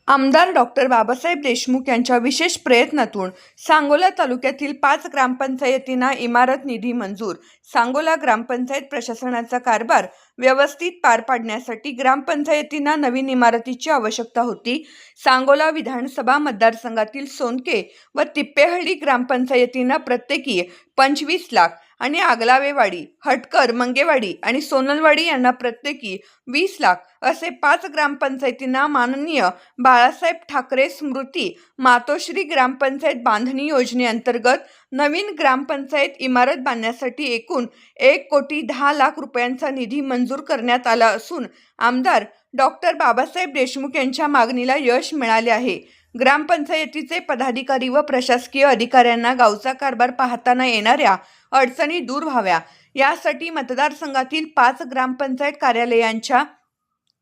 आमदार डॉक्टर बाबासाहेब देशमुख यांच्या विशेष प्रयत्नातून सांगोला तालुक्यातील 5 ग्रामपंचायतींना इमारत निधी मंजूर। सांगोला ग्रामपंचायत प्रशासनाचा कारभार व्यवस्थित पार पाडण्यासाठी ग्रामपंचायतींना नवीन इमारतीची आवश्यकता होती। सांगोला विधानसभा मतदारसंघातील सोनके व तिप्पेहळ्ळी ग्रामपंचायतींना प्रत्येकी 25 लाख आणि आगलावेवाडी, हटकर, मंगेवाडी आणि सोनलवाडी यांना प्रत्येकी 20 लाख असे 5 ग्रामपंचायतींना माननीय बाळासाहेब ठाकरे स्मृती मातोश्री ग्रामपंचायत बांधणी योजनेअंतर्गत नवीन ग्रामपंचायत इमारत बांधण्यासाठी एकूण 1,10,00,000 रुपयांचा निधी मंजूर करण्यात आला असून आमदार डॉक्टर बाबासाहेब देशमुख यांच्या मागणीला यश मिळाले आहे। ग्रामपंचायतीचे पदाधिकारी व प्रशासकीय अधिकाऱ्यांना गावचा कारभार पाहताना येणाऱ्या अडचणी दूर व्हाव्या यासाठी मतदारसंघातील 5 ग्रामपंचायत कार्यालयांच्या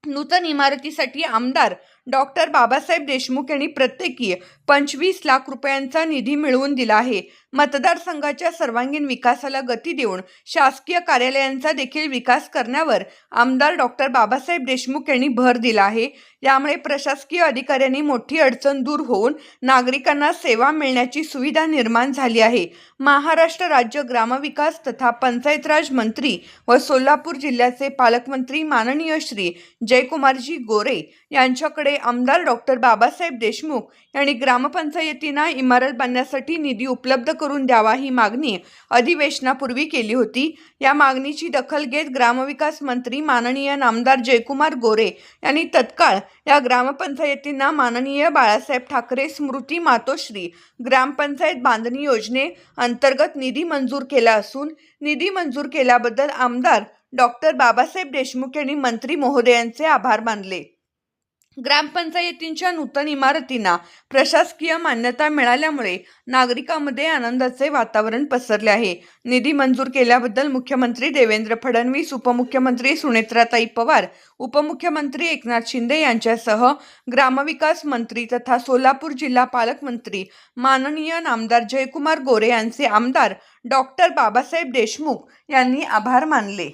नूतन इमारतीसाठी आमदार डॉक्टर बाबासाहेब देशमुख यांनी प्रत्येकी 25 लाख रुपयांचा निधी मिळवून दिला आहे। मतदारसंघाच्या सर्वांगीण विकासाला गती देऊन शासकीय कार्यालयांचा देखील विकास करण्यावर आमदार डॉक्टर बाबासाहेब देशमुख यांनी भर दिला आहे। यामुळे प्रशासकीय अधिकाऱ्यांनी मोठी अडचण दूर होऊन नागरिकांना सेवा मिळण्याची सुविधा निर्माण झाली आहे। महाराष्ट्र राज्य ग्रामविकास तथा पंचायत राज मंत्री व सोलापूर जिल्ह्याचे पालकमंत्री माननीय श्री जयकुमारजी गोरे यांच्याकडे आमदार डॉक्टर बाबासाहेब देशमुख यांनी ग्रामपंचायतींना इमारत बांधण्यासाठी निधी उपलब्ध करून द्यावा ही मागणी अधिवेशनापूर्वी केली होती। या मागणीची दखल घेत ग्रामविकास मंत्री माननीय नामदार जयकुमार गोरे यांनी तत्काळ या ग्रामपंचायतींना माननीय बाळासाहेब ठाकरे स्मृती मातोश्री ग्रामपंचायत बांधणी योजने अंतर्गत निधी मंजूर केला असून निधी मंजूर केल्याबद्दल आमदार डॉक्टर बाबासाहेब देशमुख यांनी मंत्री महोदयांचे आभार मानले। ग्रामपंचायतींच्या नूतन इमारतींना प्रशासकीय मान्यता मिळाल्यामुळे नागरिकांमध्ये आनंदाचे वातावरण पसरले आहे। निधी मंजूर केल्याबद्दल मुख्यमंत्री देवेंद्र फडणवीस, उपमुख्यमंत्री सुनेत्राताई पवार, उपमुख्यमंत्री एकनाथ शिंदे यांच्यासह ग्रामविकास मंत्री तथा सोलापूर जिल्हा पालकमंत्री माननीय नामदार जयकुमार गोरे यांचे आमदार डॉक्टर बाबासाहेब देशमुख यांनी आभार मानले।